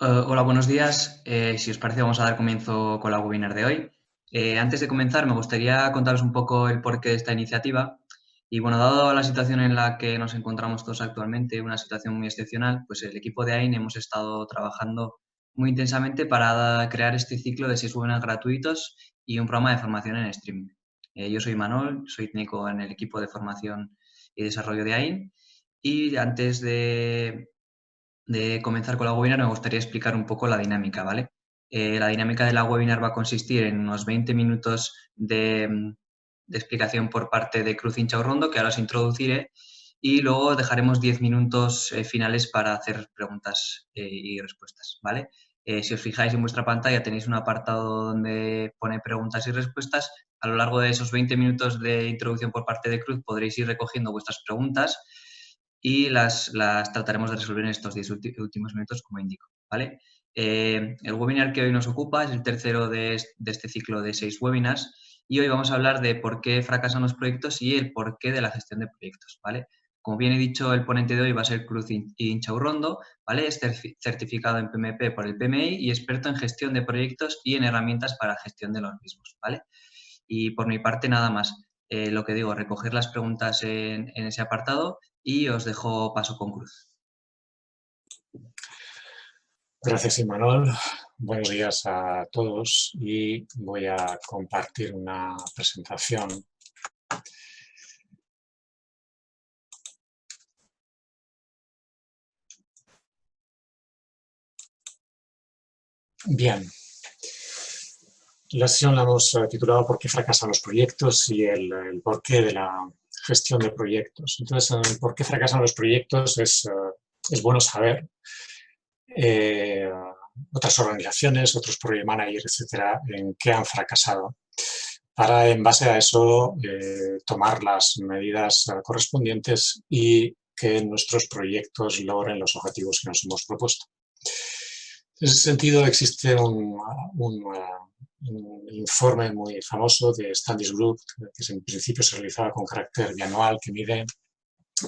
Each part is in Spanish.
Hola, buenos días. Si os parece, vamos a dar comienzo con la webinar de hoy. Antes de comenzar, me gustaría contaros un poco el porqué de esta iniciativa. Y bueno, dado la situación en la que nos encontramos todos actualmente, una situación muy excepcional, pues el equipo de AIN hemos estado trabajando muy intensamente para crear este ciclo de 6 webinars gratuitos y un programa de formación en streaming. Yo soy Manol, soy técnico en el equipo de formación y desarrollo de AIN. Y antes de comenzar con la webinar, me gustaría explicar un poco la dinámica, ¿vale? La dinámica de la webinar va a consistir en unos 20 minutos de explicación por parte de Cruz Inchaurrondo, que ahora os introduciré, y luego dejaremos 10 minutos finales para hacer preguntas y respuestas, ¿vale? Si os fijáis en vuestra pantalla tenéis un apartado donde pone preguntas y respuestas. A lo largo de esos 20 minutos de introducción por parte de Cruz podréis ir recogiendo vuestras preguntas y las trataremos de resolver en estos 10 últimos minutos, como indico, ¿vale? El webinar que hoy nos ocupa es el tercero de este ciclo de 6 webinars y hoy vamos a hablar de por qué fracasan los proyectos y el porqué de la gestión de proyectos, ¿vale? Como bien he dicho, el ponente de hoy va a ser Cruz Inchaurrondo, ¿vale? Es certificado en PMP por el PMI y experto en gestión de proyectos y en herramientas para gestión de los mismos, ¿vale? Y por mi parte, nada más. Lo que digo, recoger las preguntas en ese apartado y os dejo paso con Cruz. Gracias, Imanol. Buenos días a todos y voy a compartir una presentación. Bien, la sesión la hemos titulado ¿Por qué fracasan los proyectos? Y el porqué de la gestión de proyectos. Entonces, el por qué fracasan los proyectos es bueno saber. Otras organizaciones, otros project managers, etcétera, en qué han fracasado, para en base a eso tomar las medidas correspondientes y que nuestros proyectos logren los objetivos que nos hemos propuesto. En ese sentido existe un informe muy famoso de Standish Group, que en principio se realizaba con carácter bianual, que mide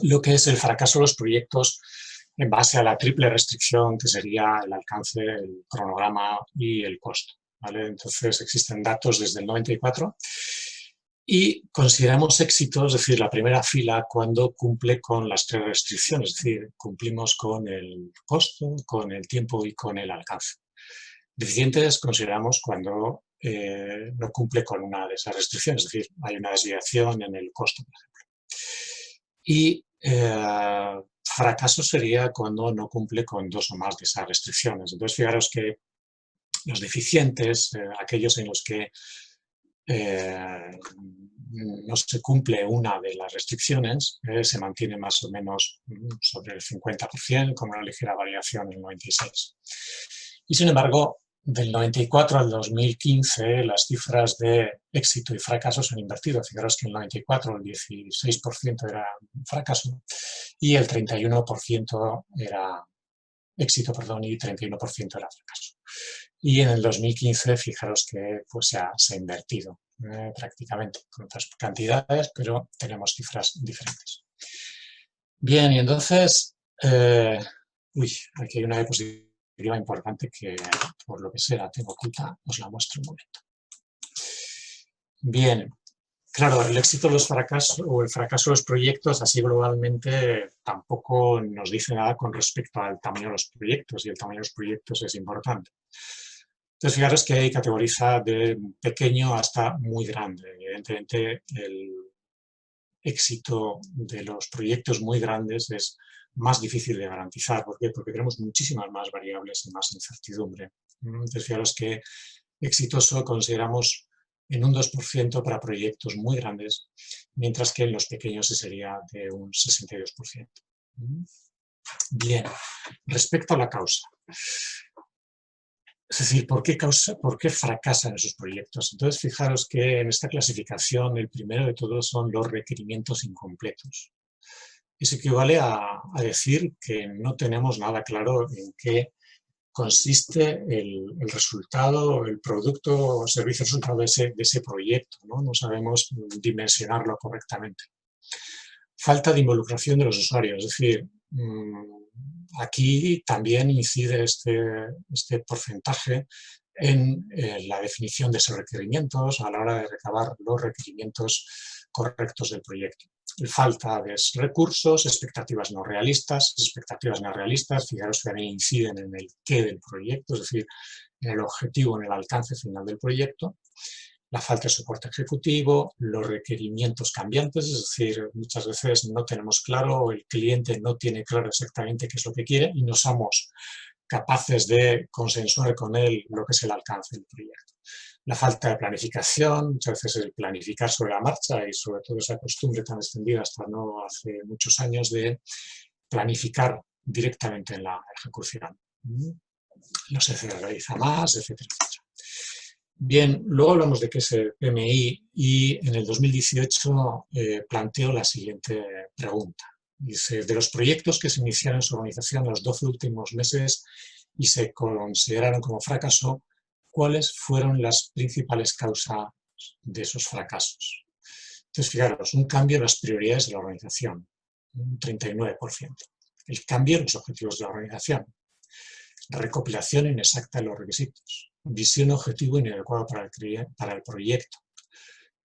lo que es el fracaso de los proyectos en base a la triple restricción que sería el alcance, el cronograma y el costo, ¿vale? Entonces existen datos desde el 94 y consideramos éxito, es decir, la primera fila cuando cumple con las tres restricciones, es decir, cumplimos con el costo, con el tiempo y con el alcance. Deficientes consideramos cuando no cumple con una de esas restricciones, es decir, hay una desviación en el costo, por ejemplo. Y fracaso sería cuando no cumple con dos o más de esas restricciones. Entonces, fijaros que los deficientes, aquellos en los que no se cumple una de las restricciones, se mantiene más o menos sobre el 50%, con una ligera variación en el 96%. Y sin embargo, del 94 al 2015, las cifras de éxito y fracaso se han invertido. Fijaros que en el 94 el 16% era fracaso y el 31% era éxito, perdón, y 31% era fracaso. Y en el 2015, fijaros que pues, se ha invertido prácticamente con otras cantidades, pero tenemos cifras diferentes. Bien, y entonces, aquí hay una diapositiva importante que, por lo que sea, tengo oculta, os la muestro un momento. Bien, claro, el éxito de los fracasos o el fracaso de los proyectos, así globalmente, tampoco nos dice nada con respecto al tamaño de los proyectos, y el tamaño de los proyectos es importante. Entonces, fijaros que hay categoriza de pequeño hasta muy grande. Evidentemente, el éxito de los proyectos muy grandes es más difícil de garantizar. ¿Por qué? Porque tenemos muchísimas más variables y más incertidumbre. Entonces, fijaros que exitoso consideramos en un 2% para proyectos muy grandes, mientras que en los pequeños sería de un 62%. Bien, respecto a la causa. Es decir, ¿por qué fracasan esos proyectos? Entonces, fijaros que en esta clasificación el primero de todos son los requerimientos incompletos. Eso equivale a decir que no tenemos nada claro en qué consiste el resultado, el producto o servicio resultado de ese proyecto, ¿no? No sabemos dimensionarlo correctamente. Falta de involucración de los usuarios, es decir, aquí también incide este porcentaje en la definición de esos requerimientos a la hora de recabar los requerimientos correctos del proyecto. Falta de recursos, expectativas no realistas. Fijaros que también inciden en el qué del proyecto, es decir, en el objetivo, en el alcance final del proyecto. La falta de soporte ejecutivo, los requerimientos cambiantes, es decir, muchas veces no tenemos claro, el cliente no tiene claro exactamente qué es lo que quiere y no somos capaces de consensuar con él lo que es el alcance del proyecto. La falta de planificación, muchas veces el planificar sobre la marcha y sobre todo esa costumbre tan extendida hasta no hace muchos años de planificar directamente en la ejecución. No se realiza más, etcétera, etcétera. Bien, luego hablamos de qué es el PMI y en el 2018 planteo la siguiente pregunta. Dice, de los proyectos que se iniciaron en su organización en los 12 últimos meses y se consideraron como fracaso, ¿cuáles fueron las principales causas de esos fracasos? Entonces, fijaros, un cambio en las prioridades de la organización, un 39%. El cambio en los objetivos de la organización. Recopilación inexacta de los requisitos. Visión objetivo inadecuada para el proyecto.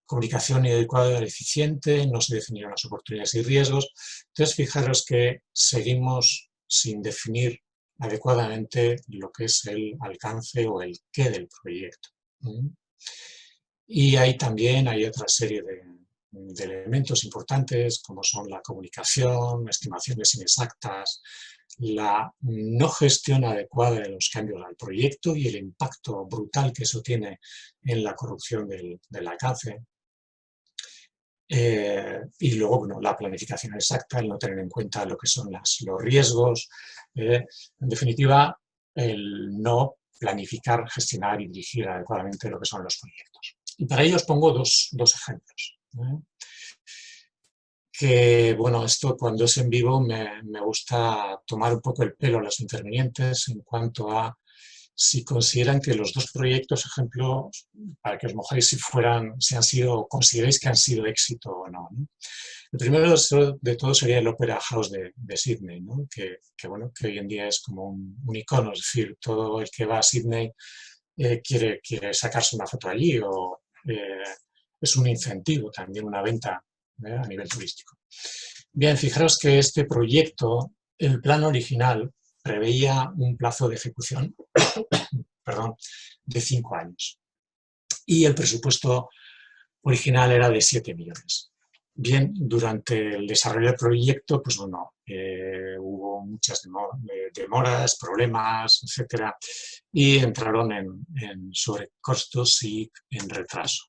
Comunicación inadecuada y eficiente, no se definieron las oportunidades y riesgos. Entonces, fijaros que seguimos sin definir adecuadamente lo que es el alcance o el qué del proyecto. Y ahí también hay otra serie de elementos importantes, como son la comunicación, estimaciones inexactas, la no gestión adecuada de los cambios al proyecto y el impacto brutal que eso tiene en la corrupción del alcance. Y luego, bueno, la planificación exacta, el no tener en cuenta lo que son los riesgos, en definitiva, el no planificar, gestionar y dirigir adecuadamente lo que son los proyectos. Y para ello os pongo dos ejemplos. Que, bueno, esto cuando es en vivo me gusta tomar un poco el pelo a los intervinientes en cuanto a si consideran que los dos proyectos, ejemplos, para que os mojéis consideréis que han sido éxito o no. El primero de todo sería el Opera House de Sydney, ¿no? que hoy en día es como un icono, es decir, todo el que va a Sydney quiere sacarse una foto allí o es un incentivo, también una venta a nivel turístico. Bien, fijaros que este proyecto, el plan original, preveía un plazo de ejecución de 5 años y el presupuesto original era de 7 millones. Bien, durante el desarrollo del proyecto, pues bueno, hubo muchas demoras, problemas, etcétera, y entraron en sobrecostos y en retraso.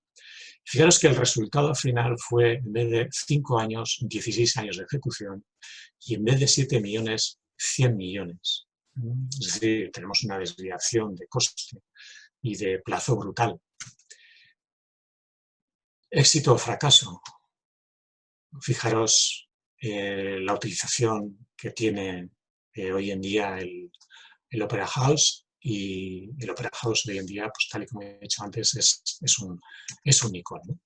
Fijaros que el resultado final fue, en vez de 5 años, 16 años de ejecución, y en vez de 7 millones, 100 millones. Es decir, tenemos una desviación de coste y de plazo brutal. Éxito o fracaso. Fijaros la utilización que tiene hoy en día el Opera House, y el Opera House hoy en día, pues tal y como he dicho antes, es un icono, ¿no?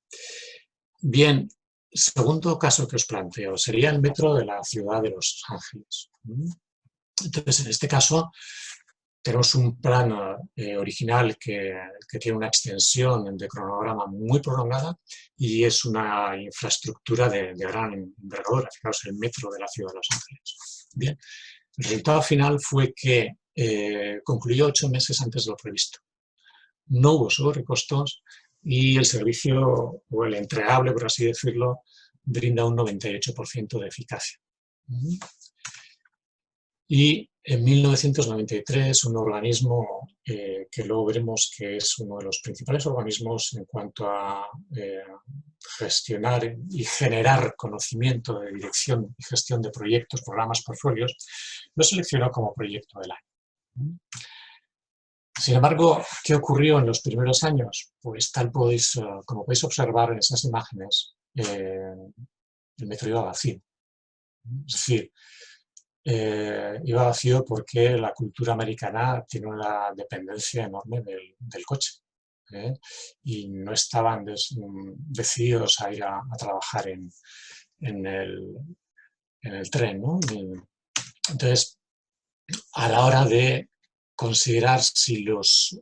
Bien, segundo caso que os planteo sería el metro de la ciudad de Los Ángeles. Entonces, en este caso, tenemos un plan original que tiene una extensión de cronograma muy prolongada y es una infraestructura de gran envergadura. Fijaos, el metro de la ciudad de Los Ángeles. Bien, el resultado final fue que concluyó 8 meses antes de lo previsto. No hubo sobrecostos y el servicio, o el entregable, por así decirlo, brinda un 98% de eficacia. Y en 1993, un organismo que luego veremos que es uno de los principales organismos en cuanto a gestionar y generar conocimiento de dirección y gestión de proyectos, programas, portfolios, lo seleccionó como proyecto del año. Sin embargo, ¿qué ocurrió en los primeros años? Pues como podéis observar en esas imágenes, el metro iba vacío. Es decir, iba vacío porque la cultura americana tiene una dependencia enorme del coche, y no estaban decididos a ir a trabajar en el tren, ¿no? Entonces, a la hora de considerar si los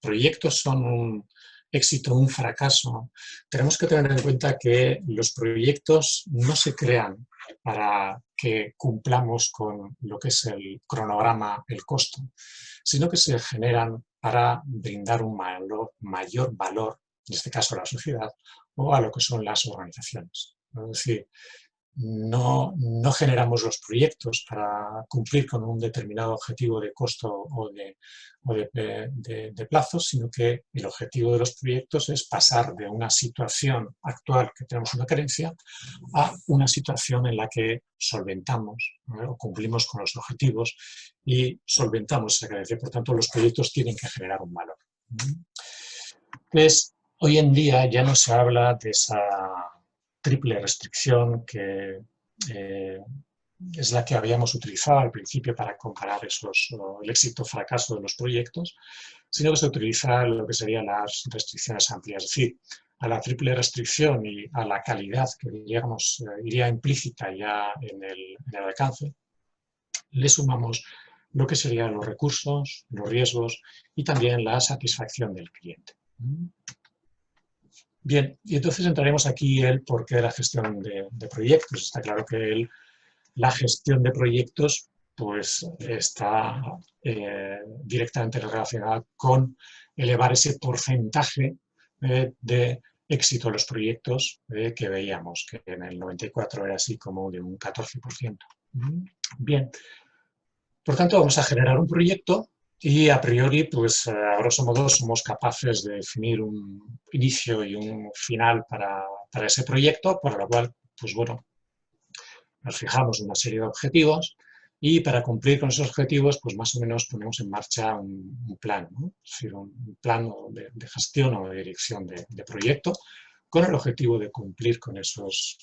proyectos son un éxito o un fracaso, tenemos que tener en cuenta que los proyectos no se crean para que cumplamos con lo que es el cronograma, el costo, sino que se generan para brindar un mayor valor, en este caso a la sociedad, o a lo que son las organizaciones. Es decir, no generamos los proyectos para cumplir con un determinado objetivo de costo o de plazo, sino que el objetivo de los proyectos es pasar de una situación actual que tenemos una carencia a una situación en la que solventamos, ¿no? O cumplimos con los objetivos y solventamos esa carencia. Por tanto, los proyectos tienen que generar un valor. Entonces, hoy en día ya no se habla de esa triple restricción que es la que habíamos utilizado al principio para comparar el éxito o fracaso de los proyectos, sino que se utiliza lo que serían las restricciones amplias. Es decir, a la triple restricción y a la calidad que, digamos, iría implícita ya en el alcance, le sumamos lo que serían los recursos, los riesgos y también la satisfacción del cliente. Bien, y entonces entraremos aquí el porqué de la gestión de proyectos. Está claro que la gestión de proyectos pues, está directamente relacionada con elevar ese porcentaje de éxito de los proyectos que veíamos, que en el 94 era así como de un 14%. Bien, por tanto vamos a generar un proyecto y a priori, pues a grosso modo, somos capaces de definir un inicio y un final para ese proyecto, por lo cual, pues bueno, nos fijamos una serie de objetivos y para cumplir con esos objetivos, pues más o menos ponemos en marcha un plan, ¿no? Es decir, un plan de gestión o de dirección de proyecto con el objetivo de cumplir con esos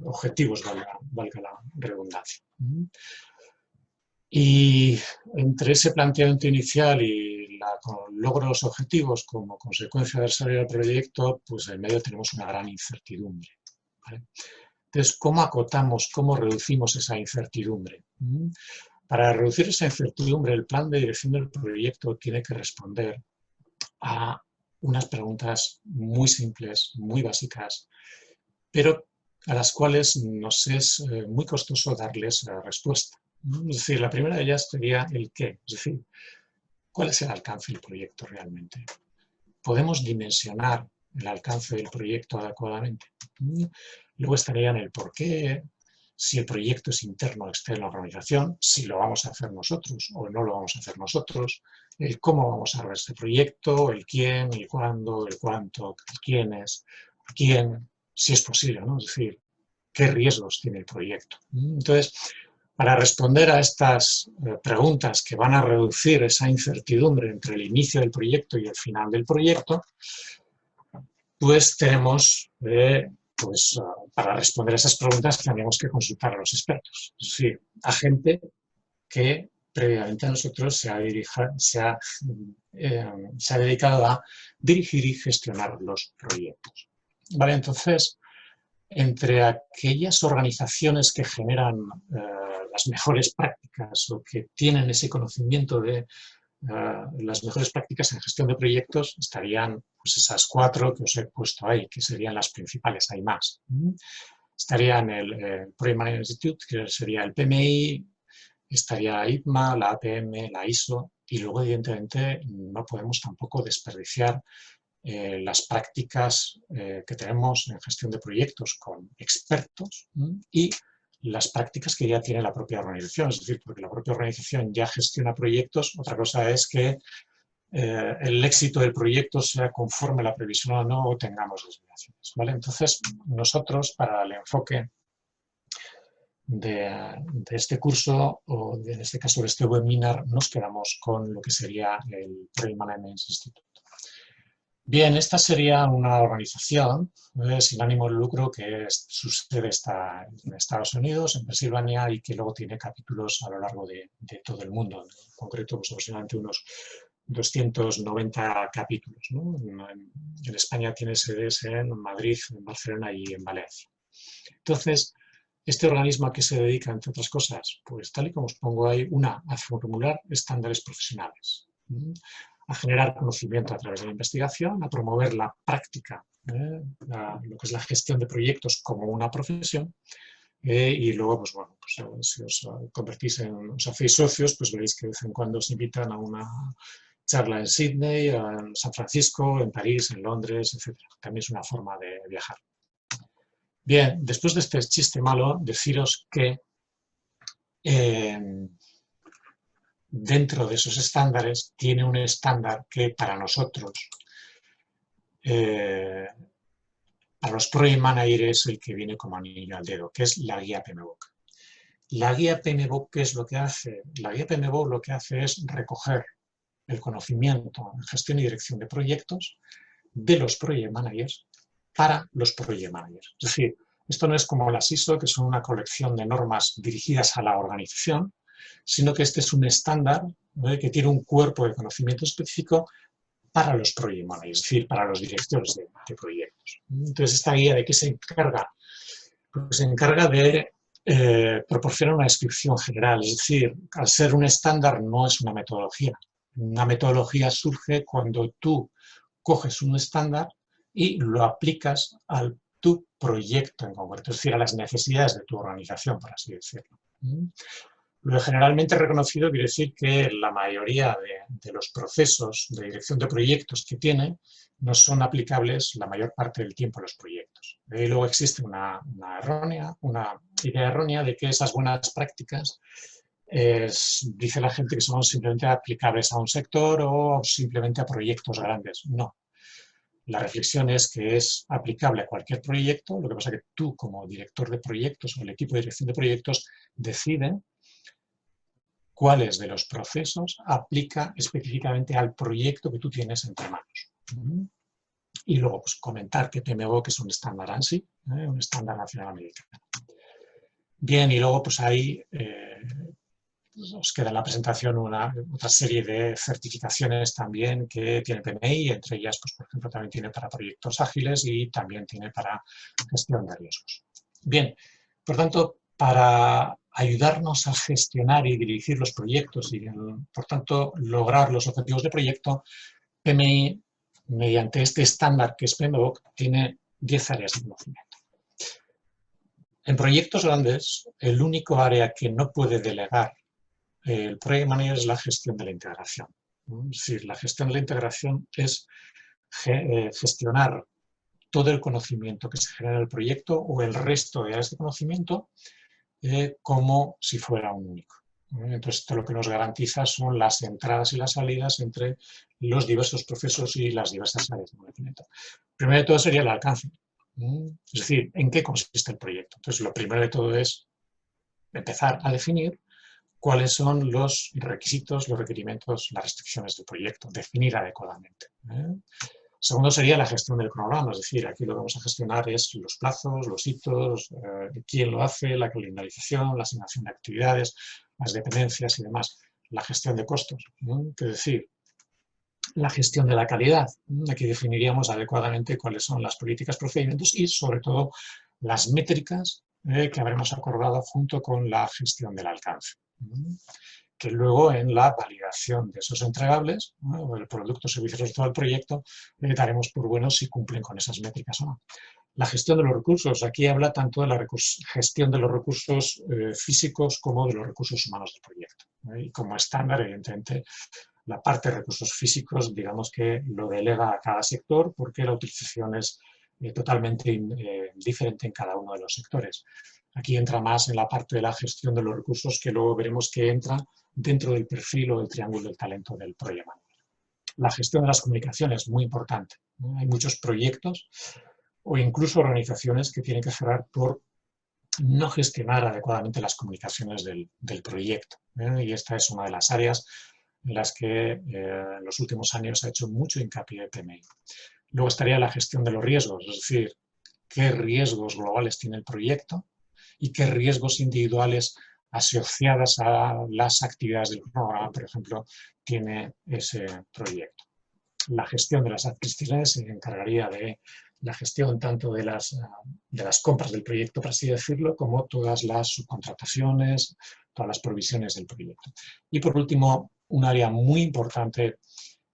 objetivos, valga la redundancia. Y entre ese planteamiento inicial y el logro de los objetivos como consecuencia del desarrollo del proyecto, pues en medio tenemos una gran incertidumbre, ¿vale? Entonces, ¿cómo acotamos, cómo reducimos esa incertidumbre? Para reducir esa incertidumbre, el plan de dirección del proyecto tiene que responder a unas preguntas muy simples, muy básicas, pero a las cuales nos es muy costoso darles respuesta. Es decir, la primera de ellas sería el qué, es decir, ¿cuál es el alcance del proyecto realmente? ¿Podemos dimensionar el alcance del proyecto adecuadamente? Luego estarían el por qué, si el proyecto es interno o externo a la organización, si lo vamos a hacer nosotros o no lo vamos a hacer nosotros, el cómo vamos a ver este proyecto, el quién, el cuándo, el cuánto, el quiénes, quién, si es posible, ¿no? Es decir, qué riesgos tiene el proyecto. Entonces, para responder a estas preguntas que van a reducir esa incertidumbre entre el inicio del proyecto y el final del proyecto, pues tenemos, para responder a esas preguntas tenemos que consultar a los expertos, es decir, a gente que previamente a nosotros se ha dedicado a dirigir y gestionar los proyectos. Vale, entonces, entre aquellas organizaciones que generan las mejores prácticas o que tienen ese conocimiento de las mejores prácticas en gestión de proyectos, estarían pues, esas 4 que os he puesto ahí, que serían las principales, hay más. Estarían el Project Management Institute, que sería el PMI, estaría ITMA, la APM, la ISO, y luego, evidentemente, no podemos tampoco desperdiciar las prácticas que tenemos en gestión de proyectos con expertos y las prácticas que ya tiene la propia organización. Es decir, porque la propia organización ya gestiona proyectos, otra cosa es que el éxito del proyecto sea conforme a la previsión o no, o tengamos desviaciones, ¿vale? Entonces, nosotros, para el enfoque de este curso, o en este caso de este webinar, nos quedamos con lo que sería el Project Management Institute. Bien, esta sería una organización sin ánimo de lucro que su sede está en Estados Unidos, en Pensilvania, y que luego tiene capítulos a lo largo de todo el mundo. En concreto, pues aproximadamente unos 290 capítulos, ¿no? En España tiene sedes en Madrid, en Barcelona y en Valencia. Entonces, Este organismo ¿a qué se dedica, entre otras cosas? Pues tal y como os pongo ahí, a formular estándares profesionales, a generar conocimiento a través de la investigación, a promover la práctica, lo que es la gestión de proyectos como una profesión, y luego, pues bueno, pues, si os convertís os hacéis socios, pues veréis que de vez en cuando os invitan a una charla en Sydney, en San Francisco, en París, en Londres, etc. También es una forma de viajar. Bien, después de este chiste malo, deciros que dentro de esos estándares tiene un estándar que para nosotros, para los Project Managers, es el que viene como anillo al dedo, que es la guía PMBOK. La guía PMBOK, ¿qué es lo que hace? La guía PMBOK lo que hace es recoger el conocimiento en gestión y dirección de proyectos de los Project Managers para los Project Managers. Es decir, esto no es como las ISO, que son una colección de normas dirigidas a la organización, sino que este es un estándar, ¿no?, que tiene un cuerpo de conocimiento específico para los Project Managers, es decir, para los directores de proyectos. Entonces, esta guía, ¿de qué se encarga? Pues se encarga de proporcionar una descripción general, es decir, al ser un estándar no es una metodología. Una metodología surge cuando tú coges un estándar y lo aplicas a tu proyecto en concreto, es decir, a las necesidades de tu organización, por así decirlo. Lo generalmente reconocido quiere decir que la mayoría de los procesos de dirección de proyectos que tiene no son aplicables la mayor parte del tiempo a los proyectos. Y luego existe una idea errónea de que esas buenas prácticas dice la gente que son simplemente aplicables a un sector o simplemente a proyectos grandes. No. La reflexión es que es aplicable a cualquier proyecto, lo que pasa es que tú como director de proyectos o el equipo de dirección de proyectos deciden cuáles de los procesos aplica específicamente al proyecto que tú tienes entre manos. Y luego, pues, comentar que PMBOK es un estándar ANSI, un estándar nacional americano. Bien, y luego, pues ahí os queda en la presentación otra serie de certificaciones también que tiene PMI, entre ellas, pues, por ejemplo, también tiene para proyectos ágiles y también tiene para gestión de riesgos. Bien, por tanto, para ayudarnos a gestionar y dirigir los proyectos y, por tanto, lograr los objetivos de proyecto, PMI, mediante este estándar que es PMBOK, tiene 10 áreas de conocimiento. En proyectos grandes, el único área que no puede delegar el Project Manager es la gestión de la integración. Es decir, la gestión de la integración es gestionar todo el conocimiento que se genera en el proyecto o el resto de áreas de conocimiento como si fuera un único. Entonces, esto lo que nos garantiza son las entradas y las salidas entre los diversos procesos y las diversas áreas de conocimiento. Primero de todo sería el alcance. Es decir, ¿en qué consiste el proyecto? Entonces, lo primero de todo es empezar a definir cuáles son los requisitos, los requerimientos, las restricciones del proyecto, definir adecuadamente. Segundo sería la gestión del cronograma, es decir, aquí lo que vamos a gestionar es los plazos, los hitos, quién lo hace, la calendarización, la asignación de actividades, las dependencias y demás, la gestión de costos, es decir, la gestión de la calidad. Aquí definiríamos adecuadamente cuáles son las políticas, procedimientos y, sobre todo, las métricas que habremos acordado junto con la gestión del alcance. Que luego en la validación de esos entregables, o el producto, servicio, resultado del proyecto, daremos por bueno si cumplen con esas métricas o no. La gestión de los recursos. Aquí habla tanto de la gestión de los recursos físicos como de los recursos humanos del proyecto. Y como estándar, evidentemente, la parte de recursos físicos, digamos que lo delega a cada sector porque la utilización es totalmente diferente en cada uno de los sectores. Aquí entra más en la parte de la gestión de los recursos que luego veremos que entra dentro del perfil o del triángulo del talento del Project Manager. La gestión de las comunicaciones, muy importante. Hay muchos proyectos o incluso organizaciones que tienen que cerrar por no gestionar adecuadamente las comunicaciones del proyecto. Y esta es una de las áreas en las que en los últimos años ha hecho mucho hincapié PMI. Luego estaría la gestión de los riesgos, es decir, qué riesgos globales tiene el proyecto y qué riesgos individuales asociadas a las actividades del programa, por ejemplo, tiene ese proyecto. La gestión de las adquisiciones se encargaría de la gestión tanto de las compras del proyecto, por así decirlo, como todas las subcontrataciones, todas las provisiones del proyecto. Y por último, un área muy importante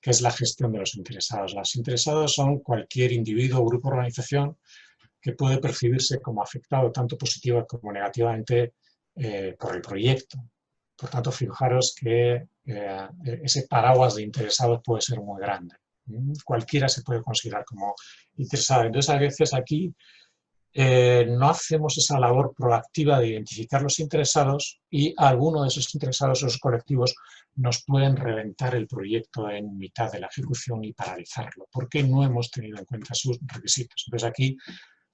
que es la gestión de los interesados. Los interesados son cualquier individuo, grupo o organización que puede percibirse como afectado tanto positiva como negativamente por el proyecto. Por tanto, fijaros que ese paraguas de interesados puede ser muy grande. Cualquiera se puede considerar como interesado. Entonces, a veces aquí no hacemos esa labor proactiva de identificar los interesados y algunos de esos interesados, esos colectivos, nos pueden reventar el proyecto en mitad de la ejecución y paralizarlo, porque no hemos tenido en cuenta sus requisitos. Entonces, aquí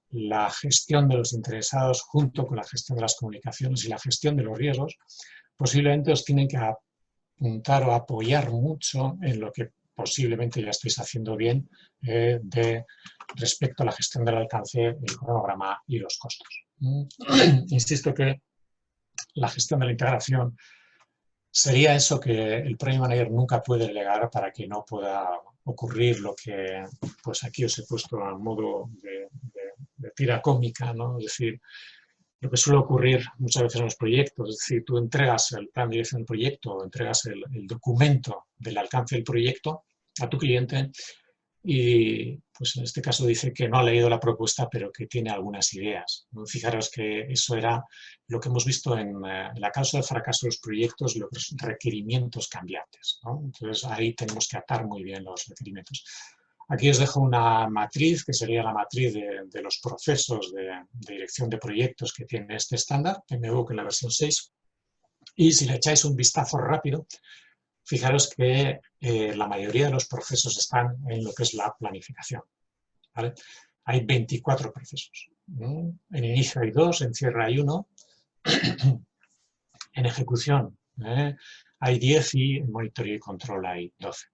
la gestión de los interesados junto con la gestión de las comunicaciones y la gestión de los riesgos posiblemente os tienen que apuntar o apoyar mucho en lo que posiblemente ya estáis haciendo bien respecto a la gestión del alcance, el cronograma y los costos. Insisto que la gestión de la integración sería eso que el Project Manager nunca puede delegar para que no pueda ocurrir lo que pues aquí os he puesto a modo de tira cómica, ¿no? Es decir, lo que suele ocurrir muchas veces en los proyectos, es decir, tú entregas el plan de dirección del proyecto o entregas el documento del alcance del proyecto a tu cliente y pues en este caso dice que no ha leído la propuesta pero que tiene algunas ideas. Fijaros que eso era lo que hemos visto en la causa del fracaso de los proyectos, los requerimientos cambiantes, ¿no? Entonces ahí tenemos que atar muy bien los requerimientos. Aquí os dejo una matriz, que sería la matriz de los procesos de dirección de proyectos que tiene este estándar, PMBOK en la versión 6. Y si le echáis un vistazo rápido, fijaros que la mayoría de los procesos están en lo que es la planificación, ¿vale? Hay 24 procesos. En inicio hay 2, en cierre hay 1, en ejecución hay 10 y en monitoreo y control hay 12.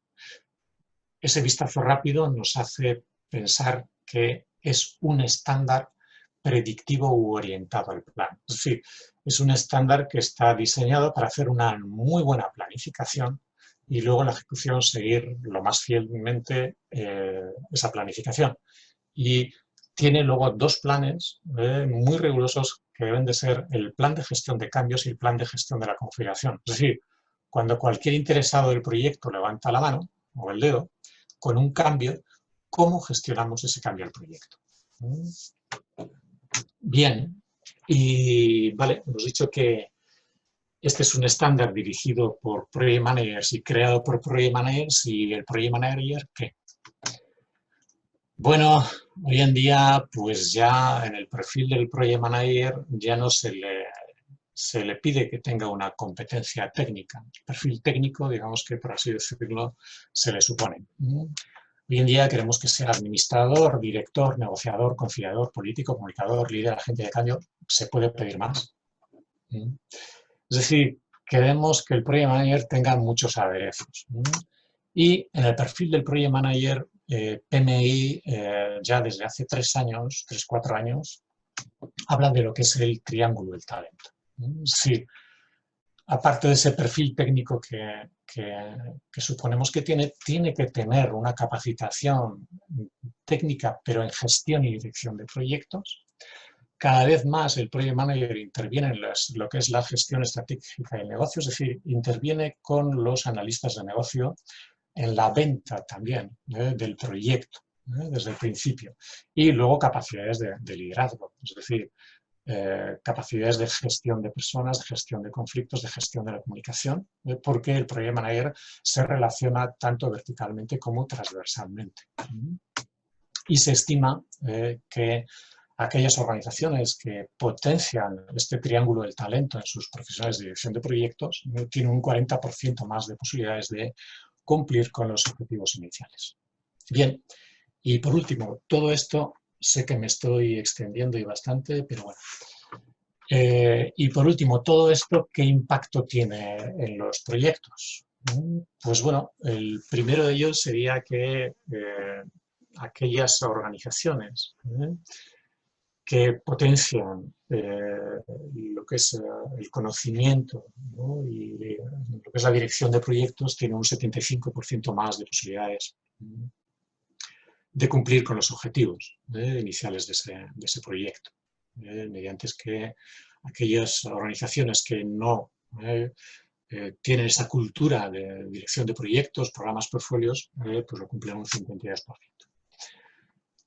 Ese vistazo rápido nos hace pensar que es un estándar predictivo u orientado al plan. Es decir, es un estándar que está diseñado para hacer una muy buena planificación y luego en la ejecución seguir lo más fielmente esa planificación. Y tiene luego 2 planes muy rigurosos que deben de ser el plan de gestión de cambios y el plan de gestión de la configuración. Es decir, cuando cualquier interesado del proyecto levanta la mano o el dedo, con un cambio, ¿cómo gestionamos ese cambio al proyecto? Bien, y vale, hemos dicho que este es un estándar dirigido por Project Managers y creado por Project Managers, y el Project Manager, ¿qué? Bueno, hoy en día, pues ya en el perfil del Project Manager ya no se le pide que tenga una competencia técnica. El perfil técnico, digamos que por así decirlo, se le supone. Hoy en día queremos que sea administrador, director, negociador, conciliador, político, comunicador, líder, agente de cambio. ¿Se puede pedir más? Es decir, queremos que el Project Manager tenga muchos aderezos. Y en el perfil del Project Manager, PMI, ya desde hace 3-4 años, habla de lo que es el triángulo del talento. Es decir, aparte de ese perfil técnico que suponemos que tiene que tener una capacitación técnica, pero en gestión y dirección de proyectos. Cada vez más el Project Manager interviene en lo que es la gestión estratégica del negocio, es decir, interviene con los analistas de negocio en la venta también del proyecto, desde el principio. Y luego capacidades de liderazgo, es decir, capacidades de gestión de personas, de gestión de conflictos, de gestión de la comunicación, porque el Project Manager se relaciona tanto verticalmente como transversalmente. Y se estima que aquellas organizaciones que potencian este triángulo del talento en sus profesionales de dirección de proyectos tienen un 40% más de posibilidades de cumplir con los objetivos iniciales. Bien, y por último, todo esto, sé que me estoy extendiendo y bastante, pero bueno. Y por último, todo esto, ¿qué impacto tiene en los proyectos? Pues bueno, el primero de ellos sería que aquellas organizaciones que potencian lo que es el conocimiento, ¿no? Y lo que es la dirección de proyectos tienen un 75% más de posibilidades de cumplir con los objetivos iniciales de ese proyecto. Mediante es que aquellas organizaciones que no tienen esa cultura de dirección de proyectos, programas, portfolios, pues lo cumplen un 52%.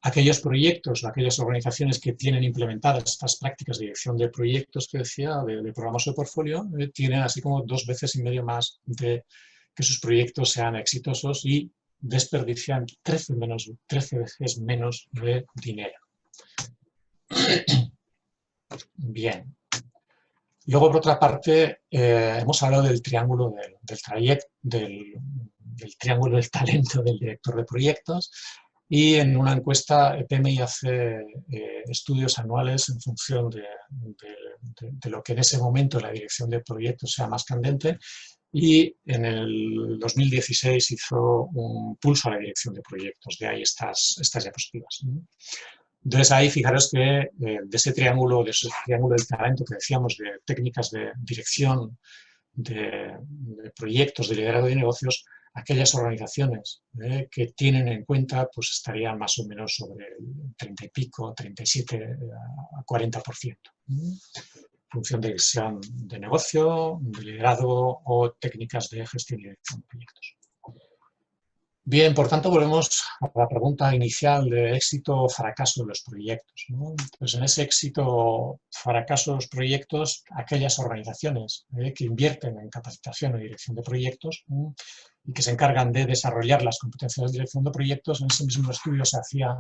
Aquellos proyectos o aquellas organizaciones que tienen implementadas estas prácticas de dirección de proyectos que decía, de programas de portfolio, tienen así como 2,5 veces más de que sus proyectos sean exitosos y desperdician 13 veces menos de dinero. Bien. Luego, por otra parte, hemos hablado del triángulo del triángulo del talento del director de proyectos. Y en una encuesta, PMI hace estudios anuales en función de lo que en ese momento la dirección de proyectos sea más candente. Y en el 2016 hizo un pulso a la dirección de proyectos. De ahí estas diapositivas. Entonces ahí fijaros que de ese triángulo del talento que decíamos, de técnicas de dirección de proyectos, de liderazgo de negocios, aquellas organizaciones que tienen en cuenta, pues estarían más o menos sobre el 30 y pico, 37 a 40%. Función de dirección de negocio, de liderazgo o técnicas de gestión y dirección de proyectos. Bien, por tanto, volvemos a la pregunta inicial de éxito o fracaso de los proyectos, ¿no? Pues en ese éxito o fracaso de los proyectos, aquellas organizaciones que invierten en capacitación o dirección de proyectos y que se encargan de desarrollar las competencias de dirección de proyectos, en ese mismo estudio se hacía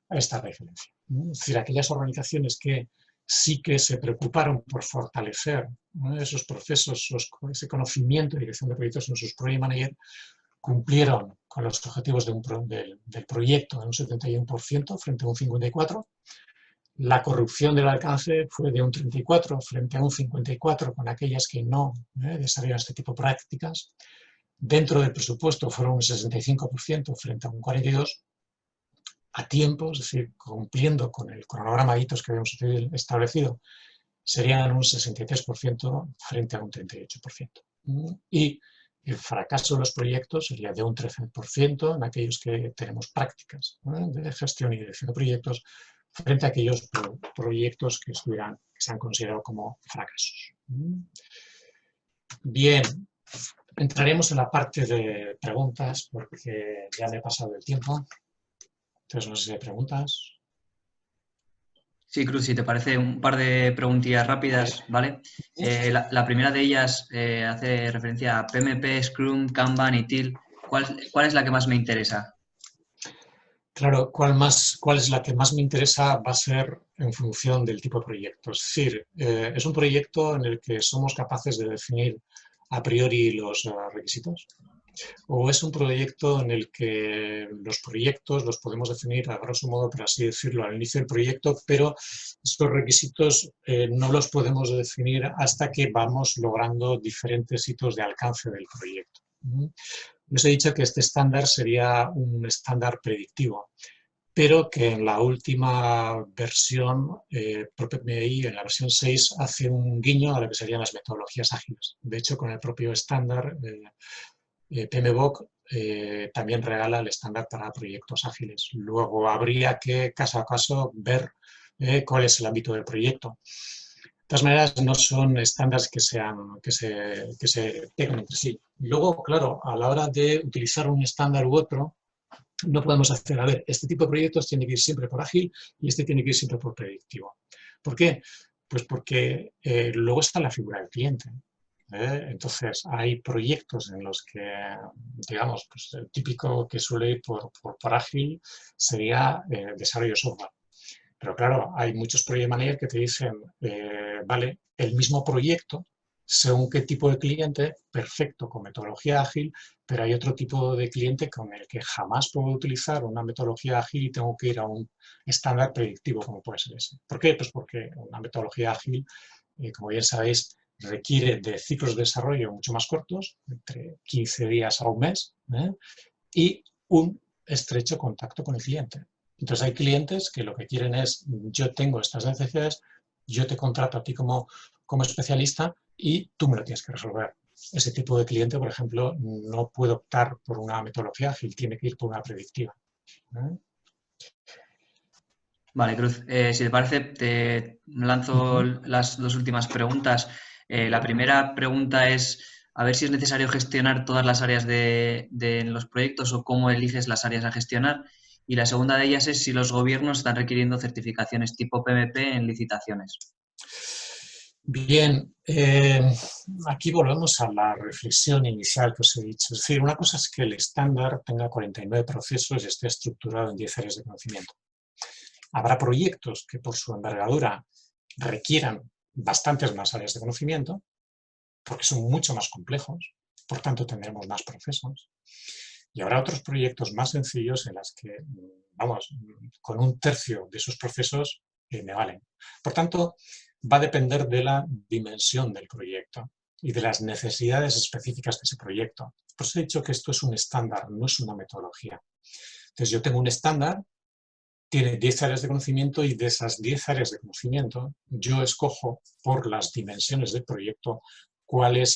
esta referencia. Es decir, aquellas organizaciones que sí que se preocuparon por fortalecer esos procesos, ese conocimiento de dirección de proyectos en sus project managers, cumplieron con los objetivos del proyecto en un 71% frente a un 54%. La corrupción del alcance fue de un 34% frente a un 54% con aquellas que no desarrollan este tipo de prácticas. Dentro del presupuesto fueron un 65% frente a un 42%. A tiempo, es decir, cumpliendo con el cronograma de hitos que habíamos establecido, serían un 63% frente a un 38%. Y el fracaso de los proyectos sería de un 13% en aquellos que tenemos prácticas de gestión y dirección de proyectos frente a aquellos proyectos que se han considerado como fracasos. Bien, entraremos en la parte de preguntas porque ya me he pasado el tiempo. Entonces, no sé si hay preguntas. Sí, Cruz, si te parece, un par de preguntillas rápidas, ¿vale? La primera de ellas hace referencia a PMP, Scrum, Kanban y TIL. ¿Cuál es la que más me interesa? Claro, ¿cuál es la que más me interesa? Va a ser en función del tipo de proyecto. Es decir, ¿es un proyecto en el que somos capaces de definir a priori los requisitos? ¿O es un proyecto en el que los proyectos los podemos definir a grosso modo, por así decirlo, al inicio del proyecto, pero estos requisitos no los podemos definir hasta que vamos logrando diferentes hitos de alcance del proyecto? Les he dicho que este estándar sería un estándar predictivo, pero que en la última versión, propio PMI, en la versión 6, hace un guiño a lo que serían las metodologías ágiles. De hecho, con el propio estándar, PMBOK también regala el estándar para proyectos ágiles. Luego habría que, caso a caso, ver cuál es el ámbito del proyecto. De todas maneras, no son estándares que se pegan entre sí. Luego, claro, a la hora de utilizar un estándar u otro, no podemos hacer, a ver, este tipo de proyectos tiene que ir siempre por ágil y este tiene que ir siempre por predictivo. ¿Por qué? Pues porque luego está la figura del cliente. Entonces, hay proyectos en los que, digamos, pues el típico que suele ir por ágil sería desarrollo de software. Pero claro, hay muchos project managers que te dicen, vale, el mismo proyecto, según qué tipo de cliente, perfecto, con metodología ágil, pero hay otro tipo de cliente con el que jamás puedo utilizar una metodología ágil y tengo que ir a un estándar predictivo como puede ser ese. ¿Por qué? Pues porque una metodología ágil, como bien sabéis, requiere de ciclos de desarrollo mucho más cortos, entre 15 días a un mes, y un estrecho contacto con el cliente. Entonces hay clientes que lo que quieren es, yo tengo estas necesidades, yo te contrato a ti como especialista y tú me lo tienes que resolver. Ese tipo de cliente, por ejemplo, no puede optar por una metodología ágil, tiene que ir por una predictiva. Vale, Cruz. Si te parece, te lanzo las dos últimas preguntas. La primera pregunta es a ver si es necesario gestionar todas las áreas de los proyectos o cómo eliges las áreas a gestionar. Y la segunda de ellas es si los gobiernos están requiriendo certificaciones tipo PMP en licitaciones. Bien, aquí volvemos a la reflexión inicial que os he dicho. Es decir, una cosa es que el estándar tenga 49 procesos y esté estructurado en 10 áreas de conocimiento. Habrá proyectos que por su envergadura requieran bastantes más áreas de conocimiento, porque son mucho más complejos, por tanto tendremos más procesos. Y habrá otros proyectos más sencillos en los que, vamos, con un tercio de esos procesos me valen. Por tanto, va a depender de la dimensión del proyecto y de las necesidades específicas de ese proyecto. Por eso he dicho que esto es un estándar, no es una metodología. Entonces yo tengo un estándar, tiene 10 áreas de conocimiento y de esas 10 áreas de conocimiento yo escojo por las dimensiones del proyecto cuáles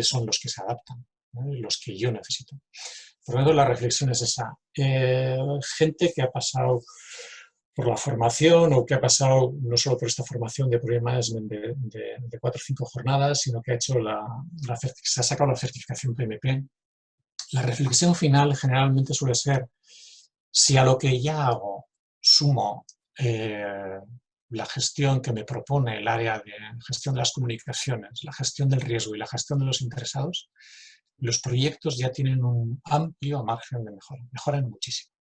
son los que se adaptan, ¿no? Los que yo necesito. Por lo tanto, la reflexión es esa. Gente que ha pasado por la formación o que ha pasado no solo por esta formación de Project Management de 4 o 5 jornadas, sino que ha hecho se ha sacado la certificación PMP. La reflexión final generalmente suele ser si a lo que ya hago sumo la gestión que me propone el área de gestión de las comunicaciones, la gestión del riesgo y la gestión de los interesados, los proyectos ya tienen un amplio margen de mejora, mejoran muchísimo.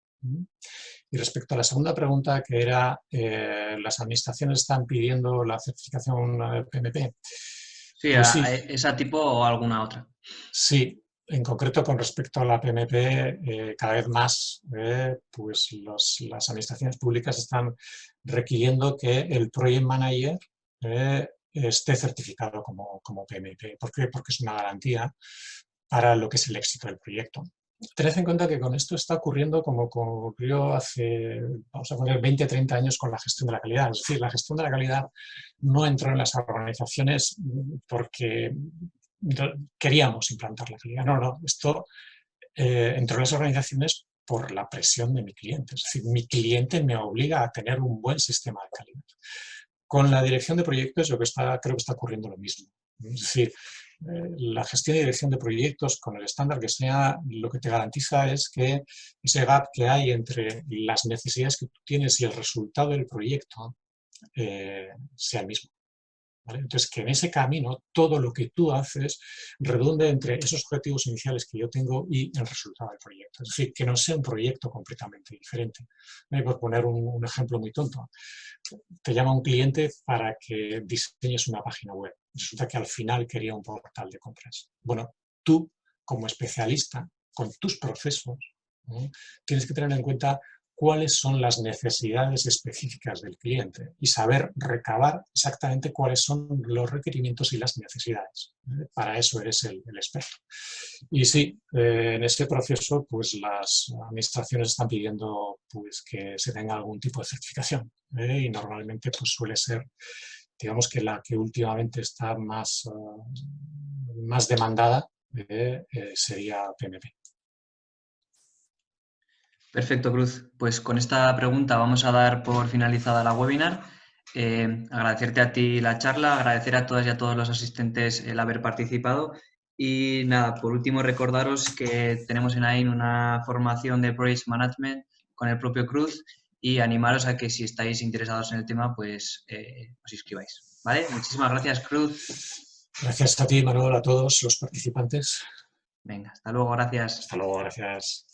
Y respecto a la segunda pregunta, que era, ¿las administraciones están pidiendo la certificación PMP? Sí, Pues sí, esa tipo o alguna otra. sí. En concreto, con respecto a la PMP, cada vez más pues las administraciones públicas están requiriendo que el Project Manager esté certificado como PMP. ¿Por qué? Porque es una garantía para lo que es el éxito del proyecto. Tened en cuenta que con esto está ocurriendo como ocurrió hace, vamos a poner, 20 o 30 años con la gestión de la calidad. Es decir, la gestión de la calidad no entró en las organizaciones porque queríamos implantar la calidad. No, esto entró en las organizaciones por la presión de mi cliente. Es decir, mi cliente me obliga a tener un buen sistema de calidad. Con la dirección de proyectos yo creo que está ocurriendo lo mismo. Es decir, la gestión y dirección de proyectos con el estándar que sea, lo que te garantiza es que ese gap que hay entre las necesidades que tú tienes y el resultado del proyecto sea el mismo. ¿Vale? Entonces, que en ese camino todo lo que tú haces redunde entre esos objetivos iniciales que yo tengo y el resultado del proyecto. Es decir, que no sea un proyecto completamente diferente. Por poner un ejemplo muy tonto, te llama un cliente para que diseñes una página web. Resulta que al final quería un portal de compras. Bueno, tú, como especialista, con tus procesos, ¿no?, tienes que tener en cuenta cuáles son las necesidades específicas del cliente y saber recabar exactamente cuáles son los requerimientos y las necesidades. Para eso eres el experto. Y sí, en ese proceso, pues las administraciones están pidiendo pues, que se tenga algún tipo de certificación. Y normalmente pues, suele ser, digamos que la que últimamente está más demandada sería PMP. Perfecto, Cruz. Pues con esta pregunta vamos a dar por finalizada la webinar. Agradecerte a ti la charla, agradecer a todas y a todos los asistentes el haber participado. Y nada, por último recordaros que tenemos en AIN una formación de Project Management con el propio Cruz y animaros a que si estáis interesados en el tema, pues os inscribáis. ¿Vale? Muchísimas gracias, Cruz. Gracias a ti, Manuel, a todos los participantes. Venga, hasta luego, gracias. Hasta luego, gracias.